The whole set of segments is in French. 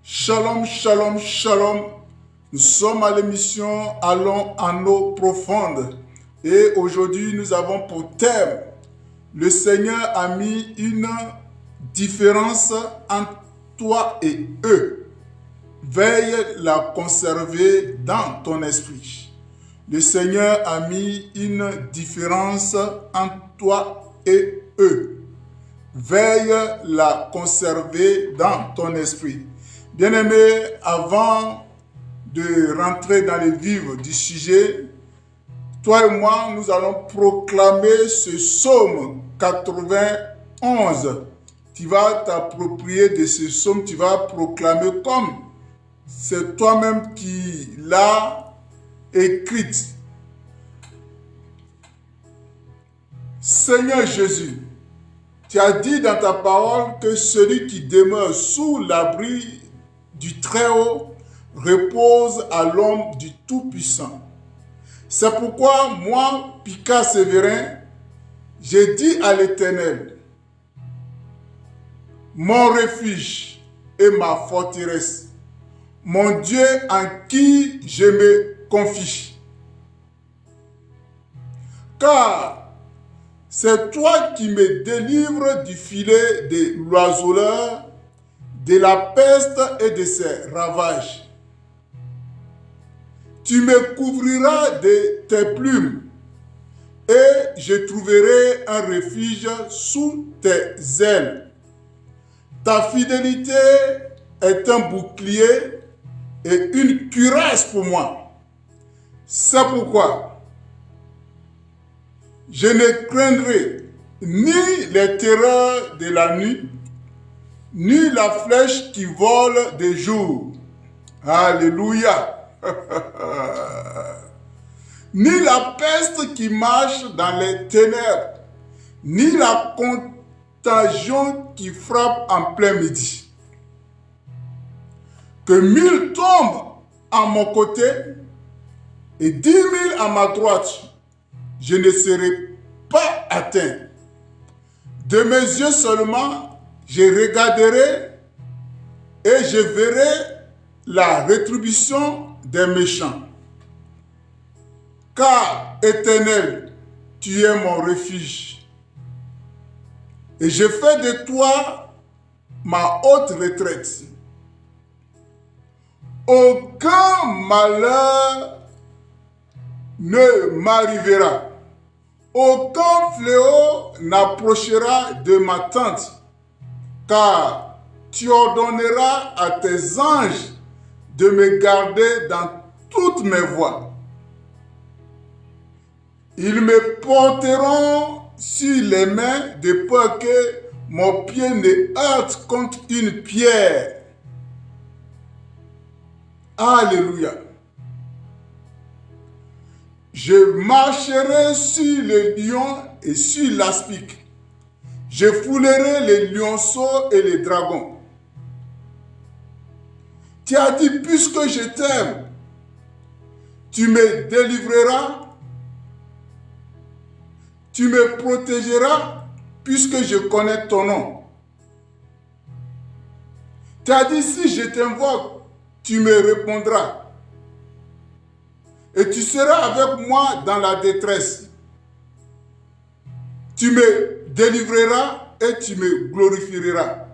Shalom, shalom, shalom. Nous sommes à l'émission Allons en eau profonde. Et aujourd'hui, nous avons pour thème, le Seigneur a mis une différence entre toi et eux. Veille la conserver dans ton esprit. Le Seigneur a mis une différence entre toi et eux. Veille la conserver dans ton esprit. Bien-aimés, avant de rentrer dans les vifs du sujet, toi et moi, nous allons proclamer ce psaume 91. Tu vas t'approprier de ce psaume, tu vas proclamer comme c'est toi-même qui l'as écrit. Seigneur Jésus, tu as dit dans ta parole que celui qui demeure sous l'abri du Très-Haut repose à l'ombre du Tout-Puissant. C'est pourquoi moi, Pika Sévérin, j'ai dit à l'Éternel, mon refuge et ma forteresse, mon Dieu en qui je me confie. Car c'est toi qui me délivres du filet des l'oiseleur, de la peste et de ses ravages. Tu me couvriras de tes plumes et je trouverai un refuge sous tes ailes. Ta fidélité est un bouclier et une cuirasse pour moi. C'est pourquoi je ne craindrai ni les terreurs de la nuit, ni la flèche qui vole de jour. Alléluia. Ni la peste qui marche dans les ténèbres, ni la contagion qui frappe en plein midi. Que 1000 tombent à mon côté et 10 000 à ma droite, je ne serai pas atteint. De mes yeux seulement, je regarderai et je verrai la rétribution des méchants. Car, Éternel, tu es mon refuge. Et je fais de toi ma haute retraite. Aucun malheur ne m'arrivera. Aucun fléau n'approchera de ma tente. Car tu ordonneras à tes anges de me garder dans toutes mes voies. Ils me porteront sur les mains de peur que mon pied ne heurte contre une pierre. Alléluia. Je marcherai sur les lions et sur l'aspic. Je foulerai les lionceaux et les dragons. Tu as dit, puisque je t'aime, tu me délivreras, tu me protégeras, puisque je connais ton nom. Tu as dit, si je t'invoque, tu me répondras. Et tu seras avec moi dans la détresse. Tu me délivreras et tu me glorifieras.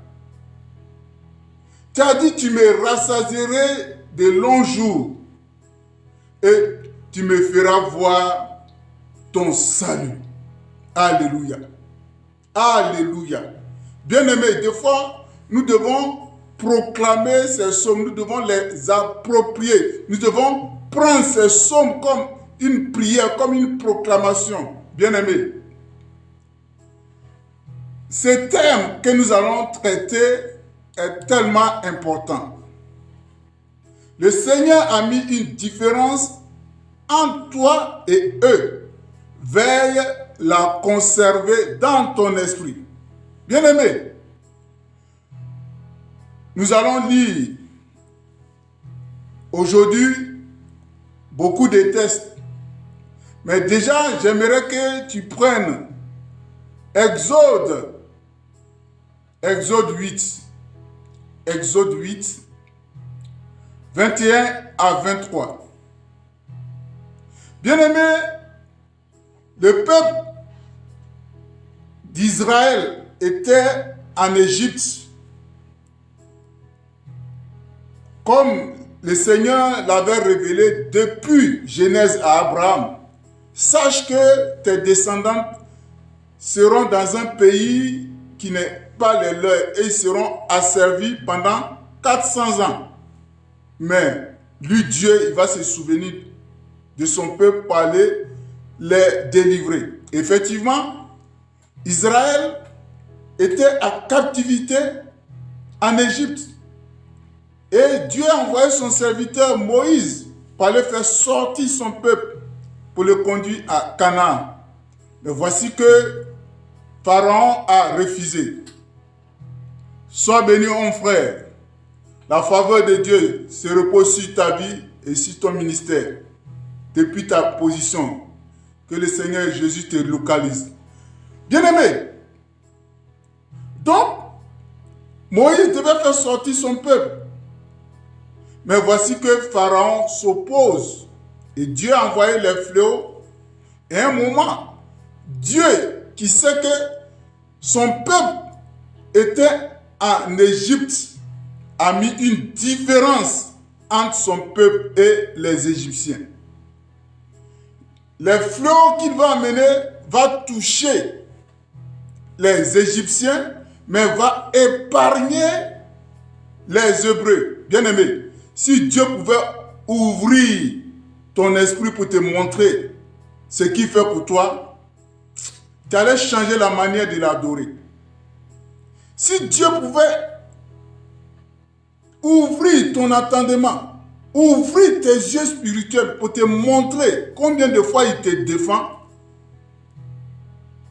Tu as dit, tu me rassasierais de longs jours et tu me feras voir ton salut. Alléluia. Alléluia. Bien-aimés, des fois, nous devons proclamer ces psaumes, nous devons les approprier. Nous devons prendre ces psaumes comme une prière, comme une proclamation. Bien-aimés, ce thème que nous allons traiter est tellement important. Le Seigneur a mis une différence entre toi et eux. Veille la conserver dans ton esprit. Bien-aimés, nous allons lire aujourd'hui beaucoup de textes. Mais déjà, j'aimerais que tu prennes Exode 8. Exode 8. 21 à 23. Bien-aimés, le peuple d'Israël était en Égypte, comme le Seigneur l'avait révélé depuis Genèse à Abraham. Sache que tes descendants seront dans un pays qui n'est pas le leur et ils seront asservis pendant 400 ans. Mais lui, Dieu, il va se souvenir de son peuple pour aller les délivrer. Effectivement, Israël était en captivité en Égypte. Et Dieu a envoyé son serviteur Moïse pour aller faire sortir son peuple pour le conduire à Canaan. Mais voici que Pharaon a refusé. Sois béni, mon frère. La faveur de Dieu se repose sur ta vie et sur ton ministère. Depuis ta position, que le Seigneur Jésus te localise. Bien-aimé, donc, Moïse devait faire sortir son peuple. Mais voici que Pharaon s'oppose. Et Dieu a envoyé les fléaux. Et à un moment, Dieu, qui sait que son peuple était en Égypte, a mis une différence entre son peuple et les Égyptiens. Les fléaux qu'il va amener va toucher les Égyptiens, mais va épargner les Hébreux. Bien-aimé, si Dieu pouvait ouvrir ton esprit pour te montrer ce qu'il fait pour toi, tu allais changer la manière de l'adorer. Si Dieu pouvait ouvrir ton entendement, ouvrir tes yeux spirituels pour te montrer combien de fois il te défend,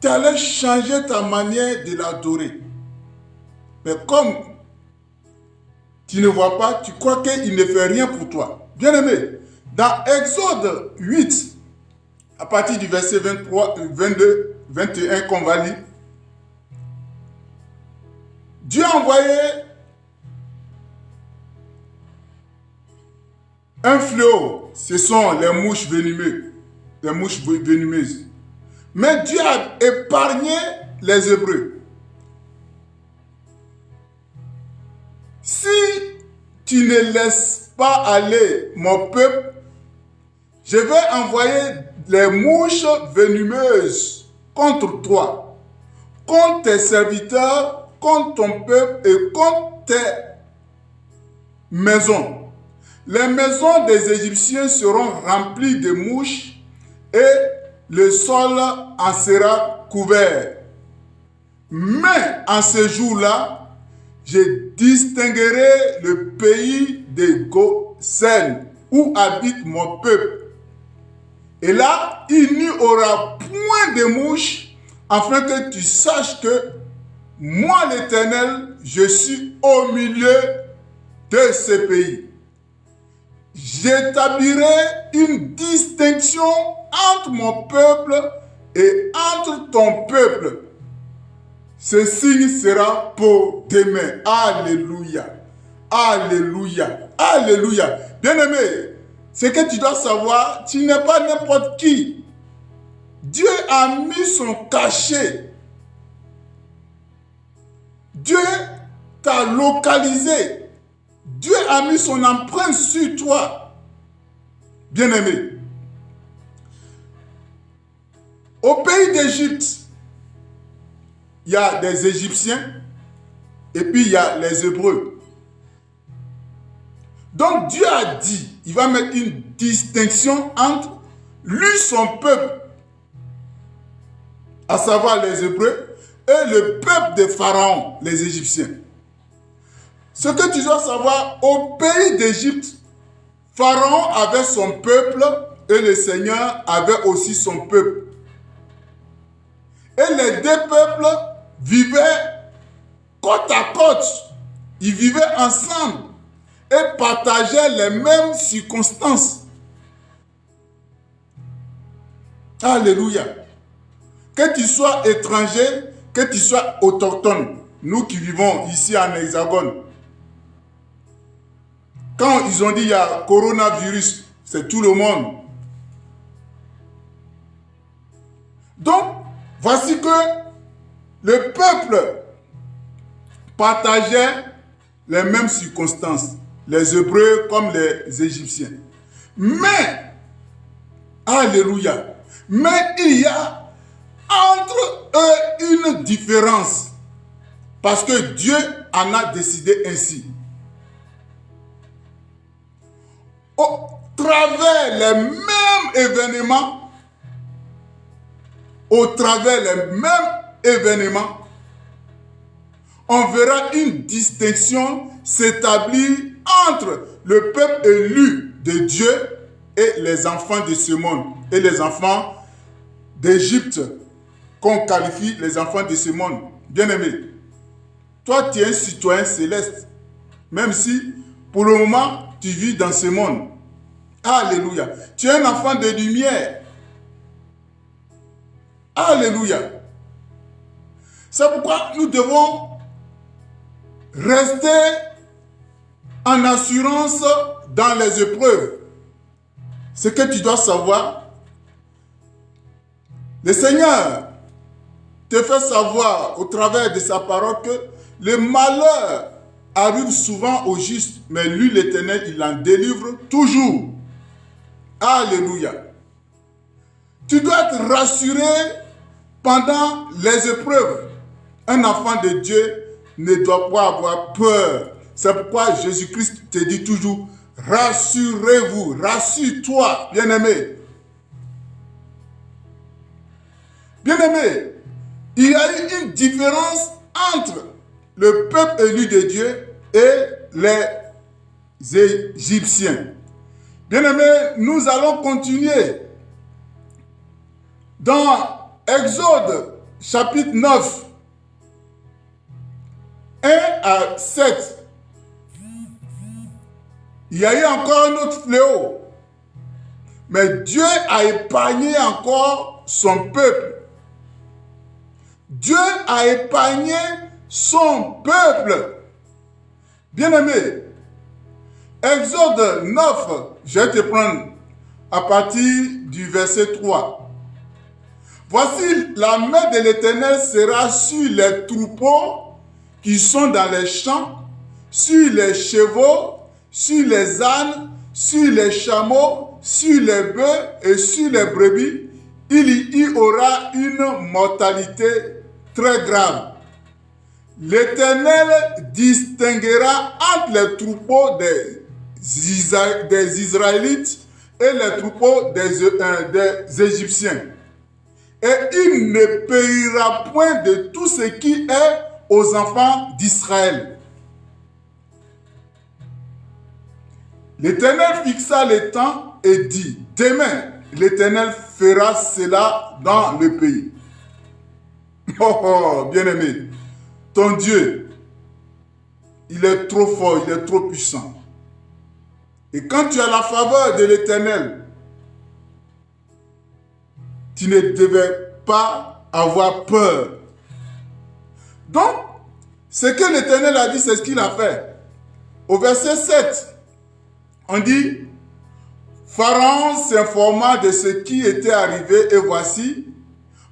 tu allais changer ta manière de l'adorer. Mais comme tu ne vois pas, tu crois qu'il ne fait rien pour toi. Bien-aimé, dans Exode 8, à partir du verset 23, 22, 21 qu'on va lire, Dieu a envoyé un fléau. Ce sont les mouches venimeuses. Les mouches venimeuses. Mais Dieu a épargné les Hébreux. Si tu ne laisses pas aller mon peuple, je vais envoyer les mouches venimeuses contre toi, contre tes serviteurs, contre ton peuple et contre tes maisons. Les maisons des Égyptiens seront remplies de mouches et le sol en sera couvert. Mais en ce jour-là, je distinguerai le pays de Goshen où habite mon peuple. Et là, il n'y aura point de mouches, afin que tu saches que moi, l'Éternel, je suis au milieu de ce pays. J'établirai une distinction entre mon peuple et entre ton peuple. Ce signe sera pour demain. Alléluia. Alléluia. Alléluia. Bien-aimé, ce que tu dois savoir, tu n'es pas n'importe qui. Dieu a mis son cachet. Dieu t'a localisé. Dieu a mis son empreinte sur toi. Bien-aimé. Au pays d'Égypte, il y a des Égyptiens et puis il y a les Hébreux. Donc Dieu a dit, il va mettre une distinction entre lui, son peuple, à savoir les Hébreux, et le peuple de Pharaon, les Égyptiens. Ce que tu dois savoir, au pays d'Égypte, Pharaon avait son peuple et le Seigneur avait aussi son peuple. Et les deux peuples vivaient côte à côte. Ils vivaient ensemble et partageaient les mêmes circonstances. Alléluia. Que tu sois étranger, que tu sois autochtone, nous qui vivons ici en Hexagone, Quand ils ont dit il y a coronavirus, c'est tout le monde. Donc, voici que le peuple partageait les mêmes circonstances, les Hébreux comme les Égyptiens. Mais, alléluia, mais il y a entre eux une différence. Parce que Dieu en a décidé ainsi. Au travers les mêmes événements, on verra une distinction s'établir entre le peuple élu de Dieu et les enfants de ce monde, et les enfants d'Égypte, qu'on qualifie les enfants de ce monde. Bien-aimé, toi tu es un citoyen céleste, même si pour le moment tu vis dans ce monde. Alléluia. Tu es un enfant de lumière. Alléluia. C'est pourquoi nous devons rester en assurance dans les épreuves. Ce que tu dois savoir, le Seigneur te fait savoir au travers de sa parole que le malheur arrive souvent au juste, mais lui, l'Éternel, il en délivre toujours. Alléluia. Tu dois être rassuré pendant les épreuves. Un enfant de Dieu ne doit pas avoir peur. C'est pourquoi Jésus-Christ te dit toujours, rassurez-vous, rassure-toi, bien-aimé. Bien-aimé, il y a eu une différence entre le peuple élu de Dieu et les Égyptiens. Bien-aimé, nous allons continuer dans Exode chapitre 9, 1 à 7. Il y a eu encore un autre fléau. Mais Dieu a épargné encore son peuple. Dieu a épargné son peuple. Bien-aimé, Exode 9, je vais te prendre à partir du verset 3. Voici, la main de l'Éternel sera sur les troupeaux qui sont dans les champs, sur les chevaux, sur les ânes, sur les chameaux, sur les bœufs et sur les brebis. Il y aura une mortalité très grave. L'Éternel distinguera entre les troupeaux des Israélites et les troupeaux des Égyptiens. Et il ne périra point de tout ce qui est aux enfants d'Israël. L'Éternel fixa le temps et dit, demain, l'Éternel fera cela dans le pays. Oh, bien-aimé, ton Dieu, il est trop fort, il est trop puissant. Et quand tu as la faveur de l'Éternel, tu ne devais pas avoir peur. Donc, ce que l'Éternel a dit, c'est ce qu'il a fait. Au verset 7, on dit, Pharaon s'informa de ce qui était arrivé et voici,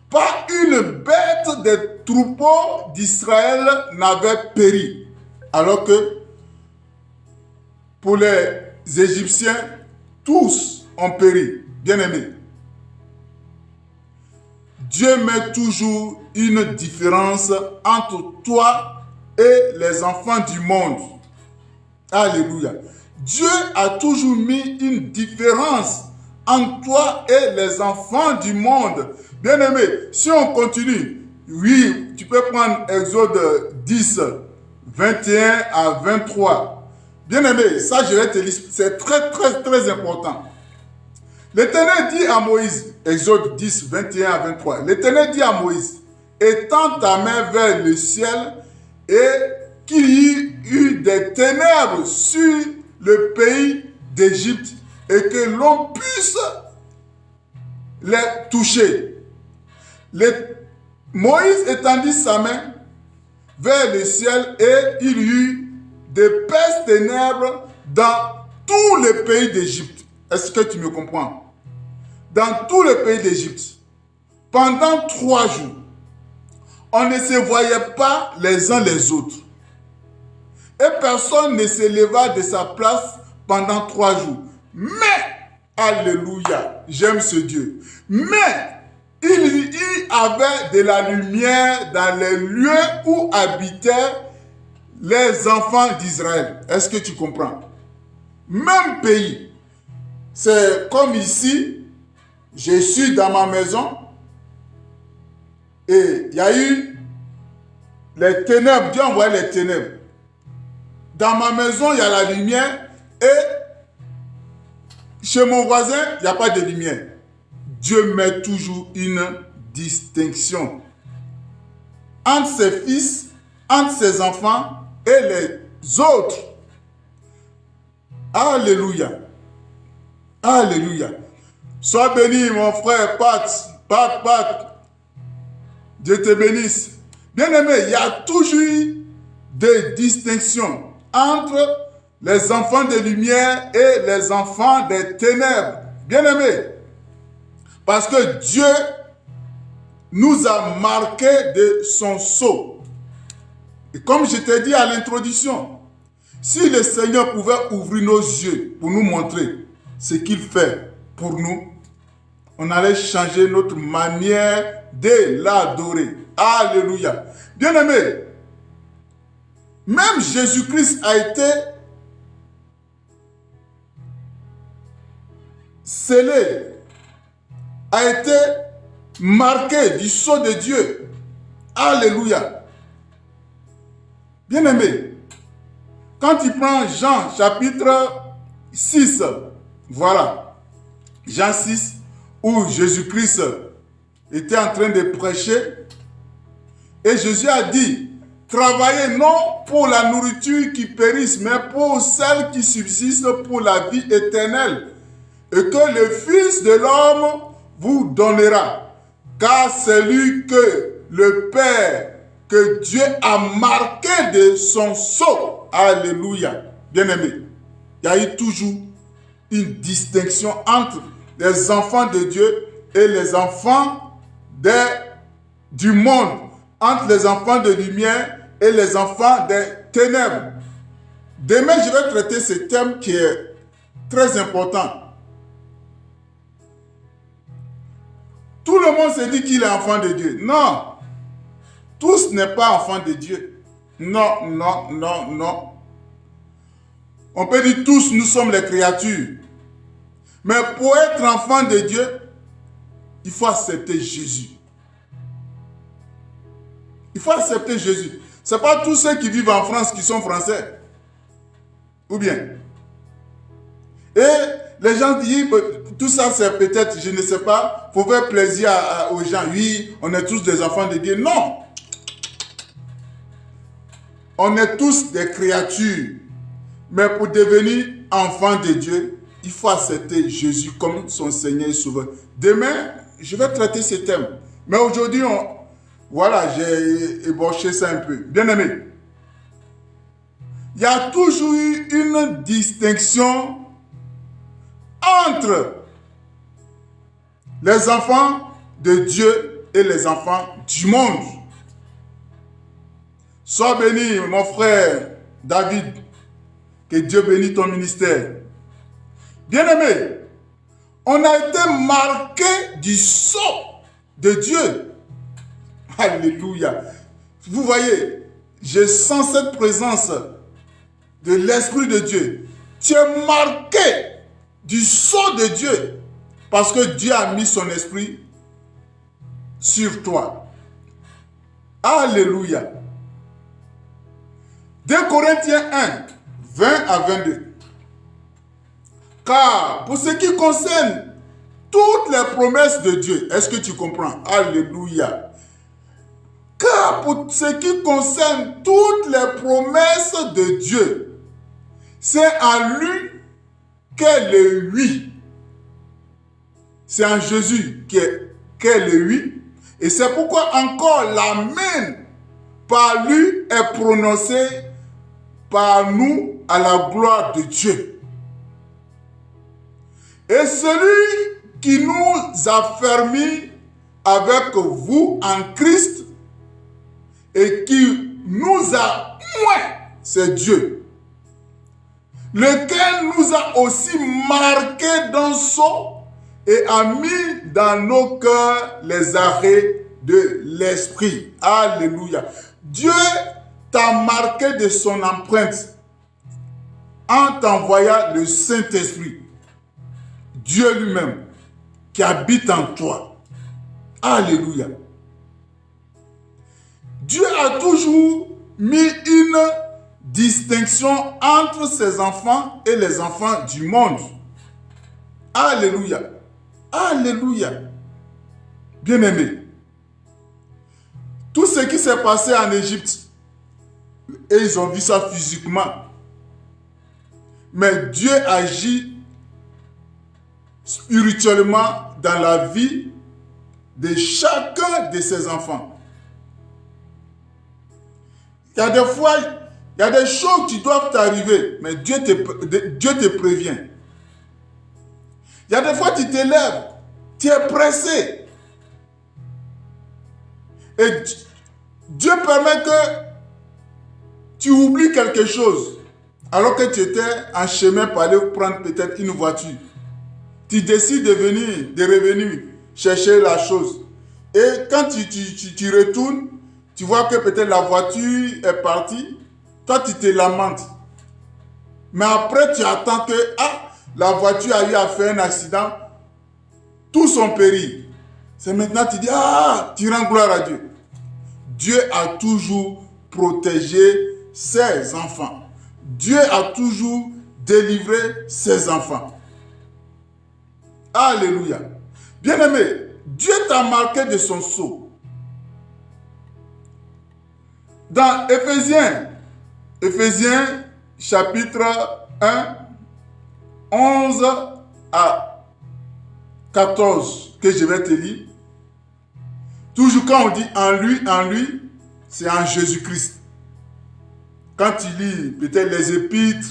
pas une bête des troupeaux d'Israël n'avait péri. Alors que pour les Égyptiens, tous ont péri. Bien-aimés, Dieu met toujours une différence entre toi et les enfants du monde. Alléluia. Dieu a toujours mis une différence entre toi et les enfants du monde. Bien-aimé, si on continue, oui, tu peux prendre Exode 10, 21 à 23. Bien-aimé, ça je vais te lire, c'est très très très important. L'Éternel dit à Moïse, Exode 10, 21 à 23, l'Éternel dit à Moïse, étends ta main vers le ciel et qu'il y eut des ténèbres sur le pays d'Égypte et que l'on puisse les toucher. Moïse étendit sa main vers le ciel et il y eut d'épaisses ténèbres dans tous les pays d'Égypte. Est-ce que tu me comprends? Dans tous les pays d'Égypte, pendant 3 jours, on ne se voyait pas les uns les autres. Et personne ne se leva de sa place pendant 3 jours. Mais, alléluia, j'aime ce Dieu. Mais, il y avait de la lumière dans les lieux où habitaient les enfants d'Israël. Est-ce que tu comprends? Même pays. C'est comme ici, je suis dans ma maison et il y a eu les ténèbres. Dieu a envoyé les ténèbres. Dans ma maison, il y a la lumière et chez mon voisin, il n'y a pas de lumière. Dieu met toujours une distinction entre ses fils, entre ses enfants et les autres. Alléluia. Alléluia. Sois béni, mon frère Pat. Dieu te bénisse. Bien-aimé, il y a toujours des distinctions entre les enfants de lumière et les enfants des ténèbres. Bien-aimé, parce que Dieu nous a marqués de son sceau. Et comme je t'ai dit à l'introduction, si le Seigneur pouvait ouvrir nos yeux pour nous montrer ce qu'il fait pour nous, on allait changer notre manière de l'adorer. Alléluia. Bien-aimé, même Jésus-Christ a été scellé, a été marqué du sceau de Dieu. Alléluia. Bien-aimé, quand tu prends Jean chapitre 6, voilà, Jean 6, où Jésus-Christ était en train de prêcher, et Jésus a dit, travaillez non pour la nourriture qui périsse, mais pour celle qui subsiste pour la vie éternelle, et que le Fils de l'homme vous donnera, car c'est lui que le Père, que Dieu a marqué de son sceau. Alléluia. Bien-aimé, il y a eu toujours une distinction entre les enfants de Dieu et les enfants du monde, entre les enfants de lumière et les enfants des ténèbres. Demain, je vais traiter ce thème qui est très important. Tout le monde se dit qu'il est enfant de Dieu. Non. Tous n'est pas enfant de Dieu. Non. On peut dire tous, nous sommes les créatures. Mais pour être enfant de Dieu, il faut accepter Jésus. Il faut accepter Jésus. Ce n'est pas tous ceux qui vivent en France qui sont français. Ou bien. Et les gens disent, tout ça c'est peut-être, je ne sais pas, pour faire plaisir aux gens. Oui, on est tous des enfants de Dieu. Non. On est tous des créatures. Mais pour devenir enfant de Dieu, il faut accepter Jésus comme son Seigneur et Sauveur. Demain, je vais traiter ce thème. Mais aujourd'hui, voilà, j'ai ébauché ça un peu. Bien-aimé, il y a toujours eu une distinction entre les enfants de Dieu et les enfants du monde. Sois béni, mon frère David, que Dieu bénisse ton ministère. Bien-aimé, on a été marqué du sceau de Dieu. Alléluia. Vous voyez, je sens cette présence de l'Esprit de Dieu. Tu es marqué du sceau de Dieu parce que Dieu a mis son esprit sur toi. Alléluia. 2 Corinthiens 1, 20 à 22. Car pour ce qui concerne toutes les promesses de Dieu, est-ce que tu comprends? Alléluia. Car pour ce qui concerne toutes les promesses de Dieu, c'est en lui qu'est le oui. C'est en Jésus qu'est le oui. Et c'est pourquoi encore l'amen par lui est prononcé par nous à la gloire de Dieu. Et celui qui nous a fermis avec vous en Christ et qui nous a oints, c'est Dieu, lequel nous a aussi marqués d'un sceau et a mis dans nos cœurs les arrêts de l'esprit. Alléluia. Dieu t'a marqué de son empreinte en t'envoyant le Saint-Esprit. Dieu lui-même qui habite en toi. Alléluia. Dieu a toujours mis une distinction entre ses enfants et les enfants du monde. Alléluia. Alléluia. Bien-aimés, tout ce qui s'est passé en Égypte, et ils ont vu ça physiquement, mais Dieu agit spirituellement dans la vie de chacun de ses enfants. Il y a des fois, il y a des choses qui doivent t'arriver, mais Dieu te prévient. Il y a des fois, tu te lèves, tu es pressé. Et Dieu permet que tu oublies quelque chose, alors que tu étais en chemin pour aller prendre peut-être une voiture. Tu décides de revenir chercher la chose. Et quand tu retournes, tu vois que peut-être la voiture est partie. Toi, tu te lamentes. Mais après, tu attends que la voiture a eu à faire un accident. Tout son péri. C'est maintenant tu dis, tu rends gloire à Dieu. Dieu a toujours protégé ses enfants. Dieu a toujours délivré ses enfants. Alléluia. Bien-aimé, Dieu t'a marqué de son sceau. Dans Éphésiens chapitre 1, 11 à 14, que je vais te lire. Toujours quand on dit en lui, c'est en Jésus-Christ. Quand tu lis peut-être les épîtres,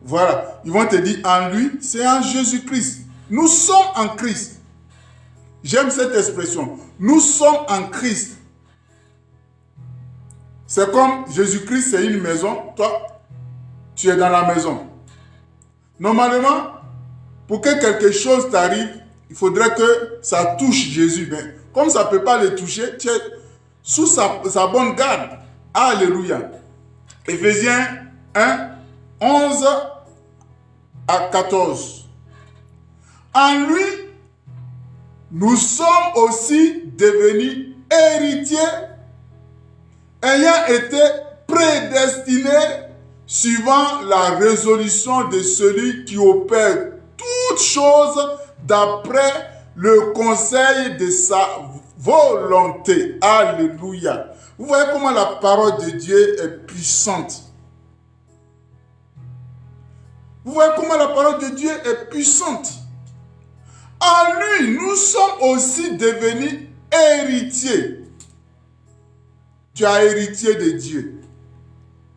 voilà, ils vont te dire en lui, c'est en Jésus-Christ. Nous sommes en Christ. J'aime cette expression. Nous sommes en Christ. C'est comme Jésus-Christ, c'est une maison. Toi, tu es dans la maison. Normalement, pour que quelque chose t'arrive, il faudrait que ça touche Jésus. Mais comme ça ne peut pas le toucher, tu es sous sa bonne garde. Alléluia. Éphésiens 1, 11 à 14. En lui, nous sommes aussi devenus héritiers, ayant été prédestinés suivant la résolution de celui qui opère toutes choses d'après le conseil de sa volonté. Alléluia. Vous voyez comment la parole de Dieu est puissante. Vous voyez comment la parole de Dieu est puissante. En lui, nous sommes aussi devenus héritiers. Tu as hérité de Dieu.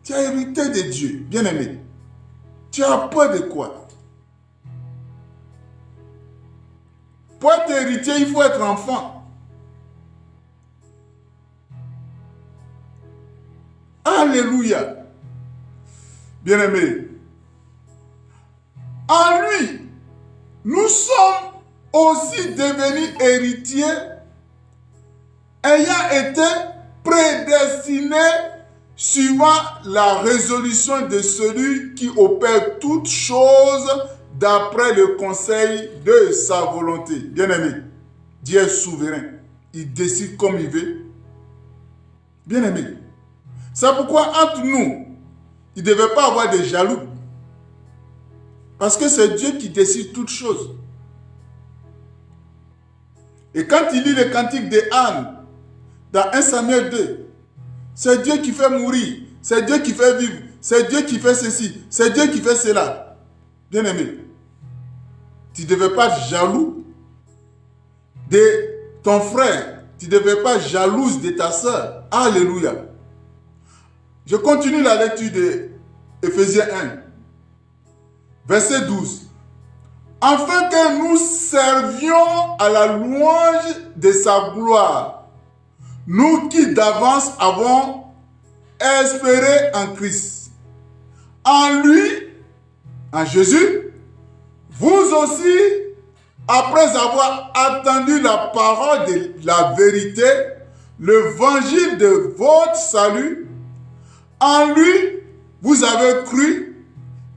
Tu as hérité de Dieu, bien-aimé. Tu as peur de quoi? Pour être héritier, il faut être enfant. Alléluia. Bien-aimé. En lui, nous sommes aussi devenus héritiers, ayant été prédestinés suivant la résolution de celui qui opère toutes choses d'après le conseil de sa volonté. Bien-aimé, Dieu est souverain. Il décide comme il veut. Bien-aimé, c'est pourquoi entre nous, il ne devait pas avoir de jaloux. Parce que c'est Dieu qui décide toutes choses. Et quand il lit le cantique de Anne, dans 1 Samuel 2, c'est Dieu qui fait mourir, c'est Dieu qui fait vivre, c'est Dieu qui fait ceci, c'est Dieu qui fait cela. Bien-aimé, tu ne devais pas être jaloux de ton frère, tu ne devais pas être jalouse de ta soeur. Alléluia. Je continue la lecture de Éphésiens 1, verset 12. Afin que nous servions à la louange de sa gloire, nous qui d'avance avons espéré en Christ. En lui, en Jésus, vous aussi, après avoir attendu la parole de la vérité, l'évangile de votre salut, en lui, vous avez cru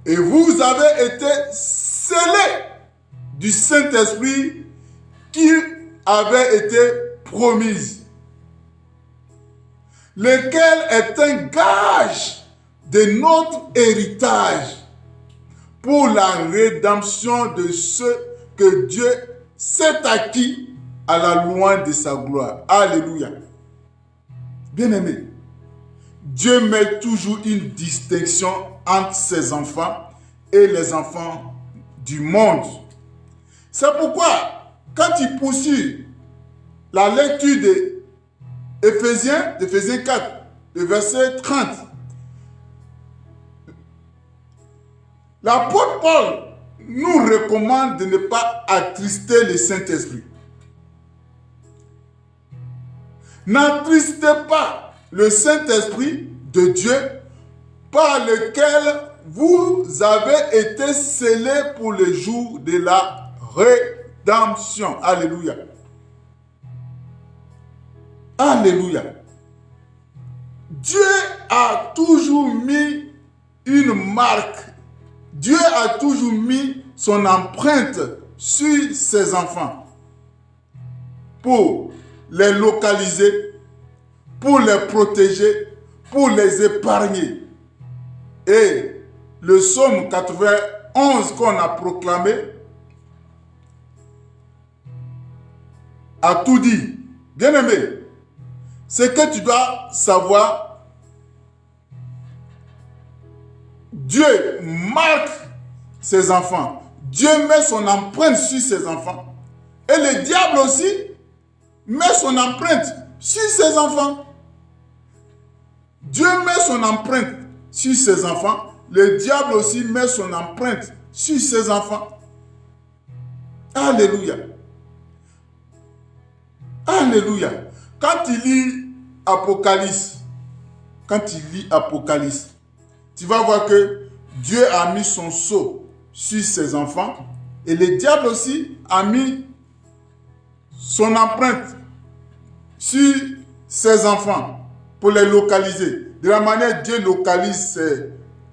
et vous avez été scellés du Saint-Esprit qui avait été promise, lequel est un gage de notre héritage pour la rédemption de ceux que Dieu s'est acquis à la louange de sa gloire. Alléluia. Bien-aimés, Dieu met toujours une distinction entre ses enfants et les enfants du monde. C'est pourquoi, quand il poursuit la lecture de Éphésiens 4, le verset 30, l'apôtre Paul nous recommande de ne pas attrister le Saint-Esprit. N'attristez pas le Saint-Esprit de Dieu par lequel vous avez été scellés pour le jour de la rédemption. Alléluia. Alléluia. Dieu a toujours mis une marque. Dieu a toujours mis son empreinte sur ses enfants pour les localiser, pour les protéger, pour les épargner. Et le psaume 91 qu'on a proclamé a tout dit. Bien-aimé, ce que tu dois savoir, Dieu marque ses enfants. Dieu met son empreinte sur ses enfants. Et le diable aussi met son empreinte sur ses enfants. Dieu met son empreinte sur ses enfants. Le diable aussi met son empreinte sur ses enfants. Alléluia. Alléluia. Quand il lit Apocalypse, tu vas voir que Dieu a mis son sceau sur ses enfants et le diable aussi a mis son empreinte sur ses enfants pour les localiser. De la manière dont Dieu localise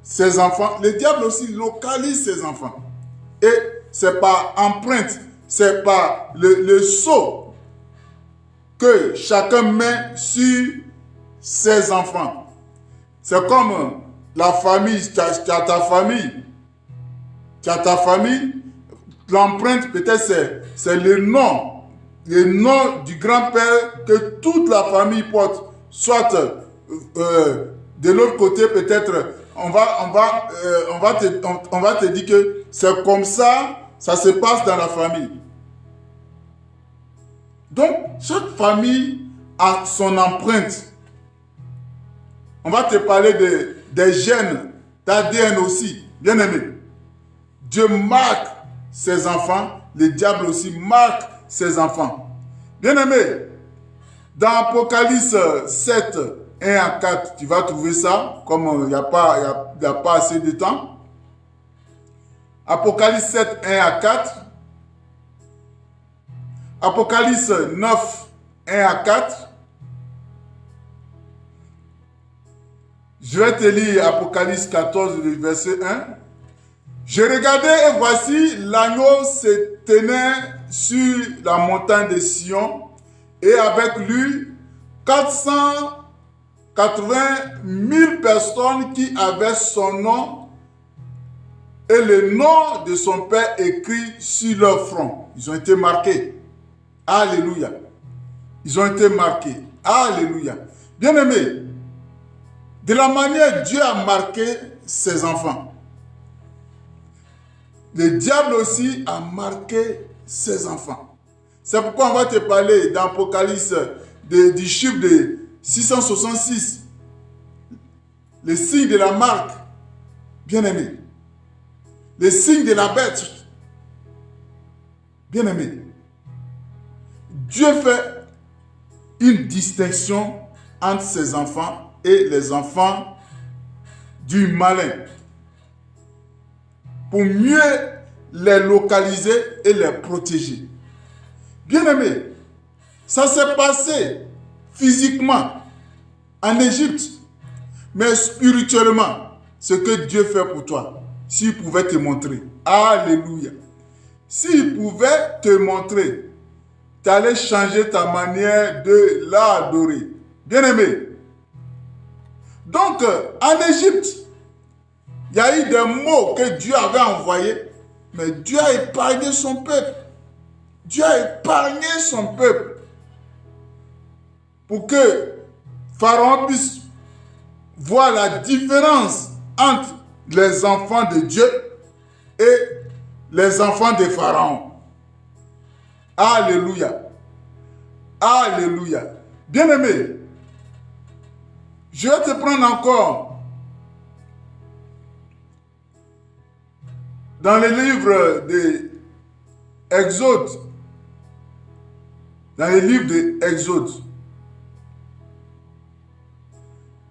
ses enfants, le diable aussi localise ses enfants. Et c'est par empreinte, c'est par le sceau que chacun met sur ses enfants. C'est comme la famille, tu as ta famille. Tu as ta famille, l'empreinte peut-être c'est le nom du grand-père que toute la famille porte. Soit de l'autre côté peut-être on va te dire que c'est comme ça se passe dans la famille. Donc, chaque famille a son empreinte. On va te parler des gènes, d'ADN aussi. Bien aimé. Dieu marque ses enfants, le diable aussi marque ses enfants. Bien aimé, dans Apocalypse 7, 1 à 4, tu vas trouver ça, comme il n'y a pas assez de temps. Apocalypse 7, 1 à 4. Apocalypse 9, 1 à 4. Je vais te lire Apocalypse 14, le verset 1. Je regardais et voici l'agneau se tenait sur la montagne de Sion et avec lui 480 000 personnes qui avaient son nom et le nom de son père écrit sur leur front. Ils ont été marqués. Alléluia. Ils ont été marqués. Alléluia. Bien-aimés, de la manière Dieu a marqué ses enfants, le diable aussi a marqué ses enfants. C'est pourquoi on va te parler dans l'Apocalypse du chiffre de 666. Le signe de la marque. Bien-aimé. Les signes de la bête. Bien-aimé. Dieu fait une distinction entre ses enfants et les enfants du malin pour mieux les localiser et les protéger. Bien-aimé, ça s'est passé physiquement en Égypte, mais spirituellement, ce que Dieu fait pour toi, s'il pouvait te montrer, alléluia, s'il pouvait te montrer, tu allais changer ta manière de l'adorer. Bien-aimé, donc en Égypte, il y a eu des mots que Dieu avait envoyés, mais Dieu a épargné son peuple. Dieu a épargné son peuple pour que Pharaon puisse voir la différence entre les enfants de Dieu et les enfants de Pharaon. Alléluia. Alléluia. Bien-aimé, je vais te prendre encore dans le livre de Exode. Dans le livre de Exode.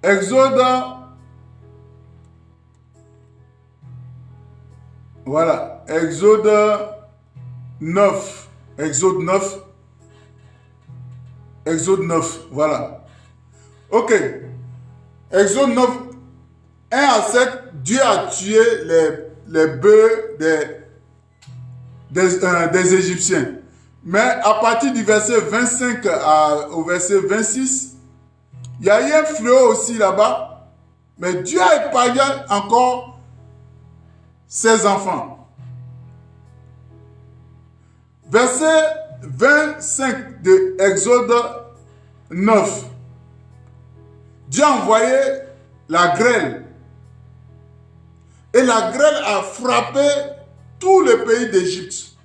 Exode, voilà, Exode 9. Exode 9. Exode 9, voilà. Ok. Exode 9, 1 à 7, Dieu a tué les bœufs des Égyptiens. Mais à partir du verset 25 au verset 26, il y a eu un fléau aussi là-bas. Mais Dieu a épargné encore ses enfants. Verset 25 de Exode 9. Dieu a envoyé la grêle. Et la grêle a frappé tout le pays d'Égypte.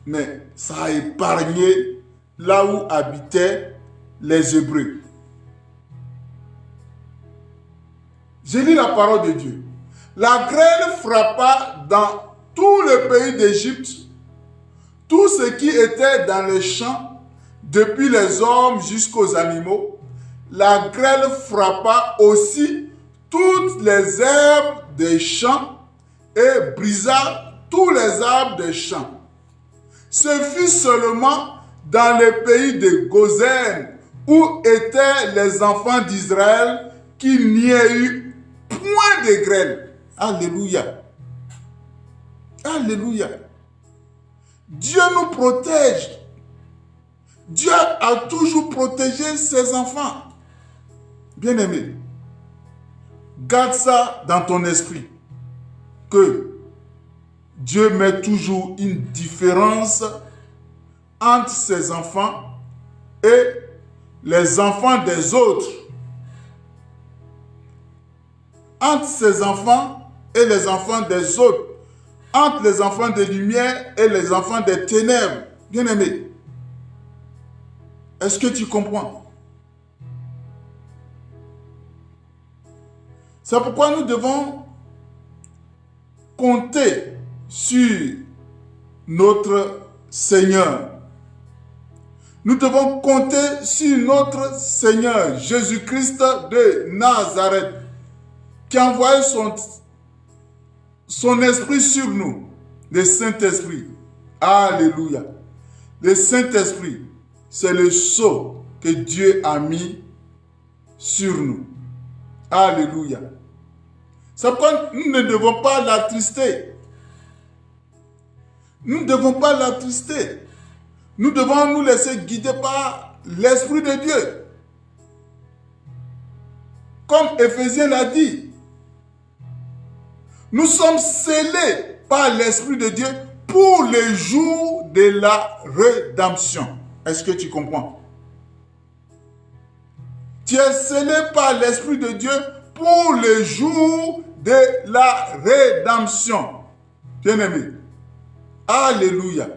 Mais ça a épargné là où habitaient les Hébreux. Je lis la parole de Dieu. La grêle frappa dans tout le pays d'Égypte, tout ce qui était dans les champs, depuis les hommes jusqu'aux animaux. La grêle frappa aussi toutes les herbes des champs et brisa tous les arbres des champs. Ce fut seulement dans le pays de Gozen, où étaient les enfants d'Israël, qu'il n'y ait eu point de grêle. Alléluia. Alléluia. Dieu nous protège. Dieu a toujours protégé ses enfants. Bien-aimé, garde ça dans ton esprit, que Dieu met toujours une différence entre ses enfants et les enfants des autres. Entre ses enfants et les enfants des autres. Entre les enfants de lumière et les enfants des ténèbres. Bien-aimé, est-ce que tu comprends? C'est pourquoi nous devons compter sur notre Seigneur. Nous devons compter sur notre Seigneur Jésus-Christ de Nazareth, qui a envoyé son esprit sur nous, le Saint-Esprit. Alléluia. Le Saint-Esprit, c'est le sceau que Dieu a mis sur nous. Alléluia. C'est pourquoi nous ne devons pas l'attrister. Nous ne devons pas l'attrister. Nous devons nous laisser guider par l'Esprit de Dieu. Comme Éphésiens l'a dit, nous sommes scellés par l'Esprit de Dieu pour le jour de la rédemption. Est-ce que tu comprends? Tu es scellé par l'Esprit de Dieu pour le jour de la rédemption. Bien-aimé. Alléluia.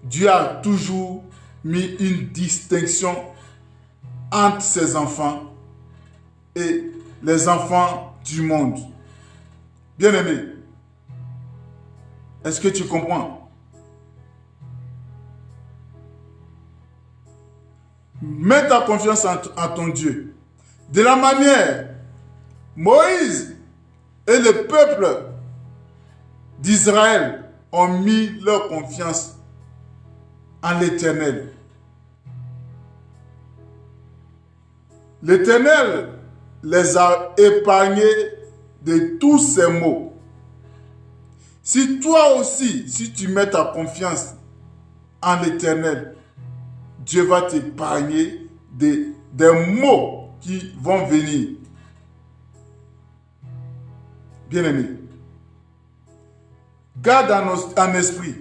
Dieu a toujours mis une distinction entre ses enfants et les enfants du monde. Bien-aimé, est-ce que tu comprends? Mets ta confiance en ton Dieu. De la manière, Moïse et le peuple d'Israël ont mis leur confiance en l'Éternel. L'Éternel les a épargnés de tous ces maux. Si toi aussi, si tu mets ta confiance en l'Éternel, Dieu va t'épargner des maux qui vont venir. Bien-aimé, garde en esprit.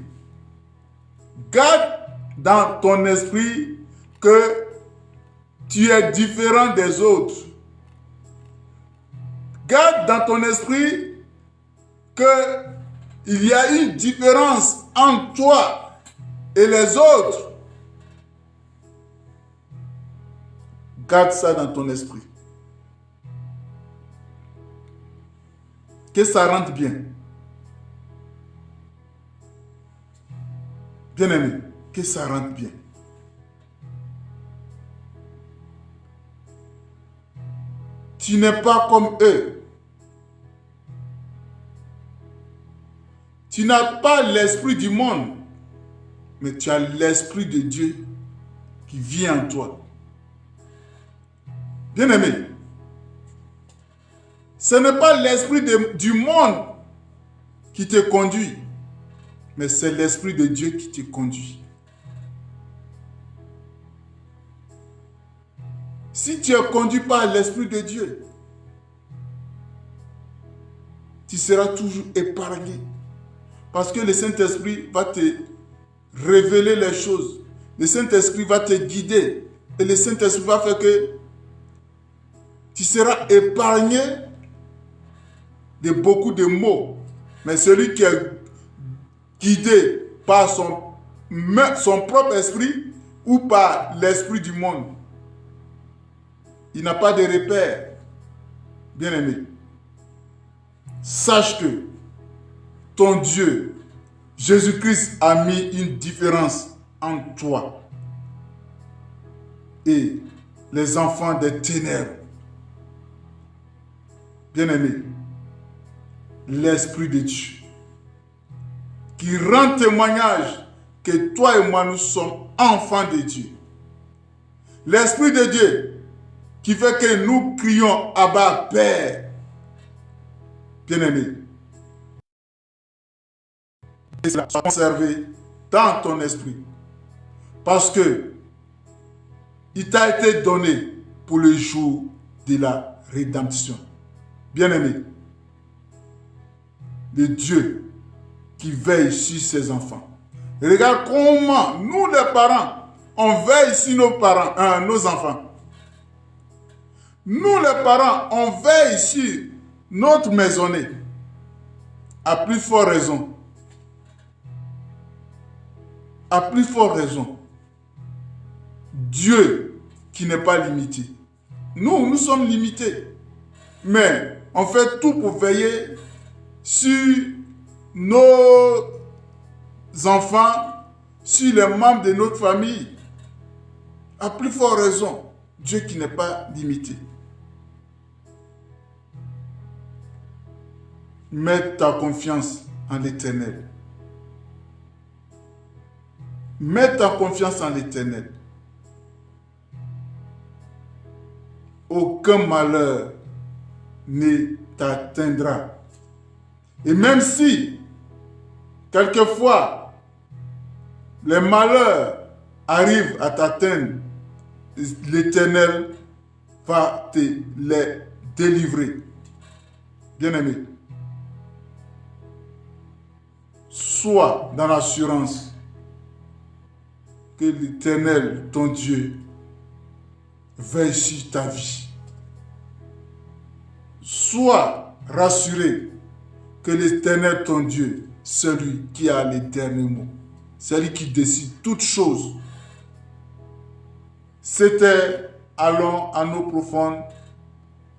Garde dans ton esprit que tu es différent des autres. Garde dans ton esprit qu'il y a une différence entre toi et les autres. Garde ça dans ton esprit. Que ça rentre bien. Bien-aimé, que ça rentre bien. Tu n'es pas comme eux. Tu n'as pas l'esprit du monde, mais tu as l'esprit de Dieu qui vit en toi. Bien-aimé, ce n'est pas l'esprit du monde qui te conduit, mais c'est l'esprit de Dieu qui te conduit. Si tu es conduit par l'esprit de Dieu, tu seras toujours épargné. Parce que le Saint-Esprit va te révéler les choses. Le Saint-Esprit va te guider. Et le Saint-Esprit va faire que tu seras épargné de beaucoup de maux. Mais celui qui est guidé par son propre esprit ou par l'esprit du monde, il n'a pas de repère. Bien-aimé, sache que ton Dieu, Jésus-Christ, a mis une différence entre toi et les enfants des ténèbres. Bien-aimé, l'Esprit de Dieu qui rend témoignage que toi et moi nous sommes enfants de Dieu. L'Esprit de Dieu qui fait que nous crions Abba Père. Bien-aimé, et cela soit conservé dans ton esprit. Parce que il t'a été donné pour le jour de la rédemption. Bien-aimé, le Dieu qui veille sur ses enfants. Regarde comment nous les parents, on veille sur nos enfants. Nous les parents, on veille sur notre maisonnée. À plus forte raison. À plus forte raison. Dieu qui n'est pas limité. Nous sommes limités. Mais on fait tout pour veiller sur nos enfants, sur les membres de notre famille. À plus forte raison, Dieu qui n'est pas limité. Mets ta confiance en l'Éternel. Mets ta confiance en l'Éternel. Aucun malheur ne t'atteindra. Et même si, quelquefois, les malheurs arrivent à t'atteindre, l'Éternel va te les délivrer. Bien-aimé, sois dans l'assurance que l'Éternel, ton Dieu, veille sur ta vie. Sois rassuré que l'Éternel, ton Dieu, celui qui a les derniers mots, celui qui décide toutes choses. C'était allons à nos profondes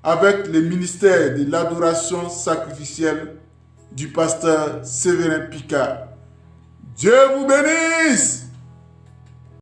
avec le ministère de l'adoration sacrificielle du pasteur Séverin Picard. Dieu vous bénisse!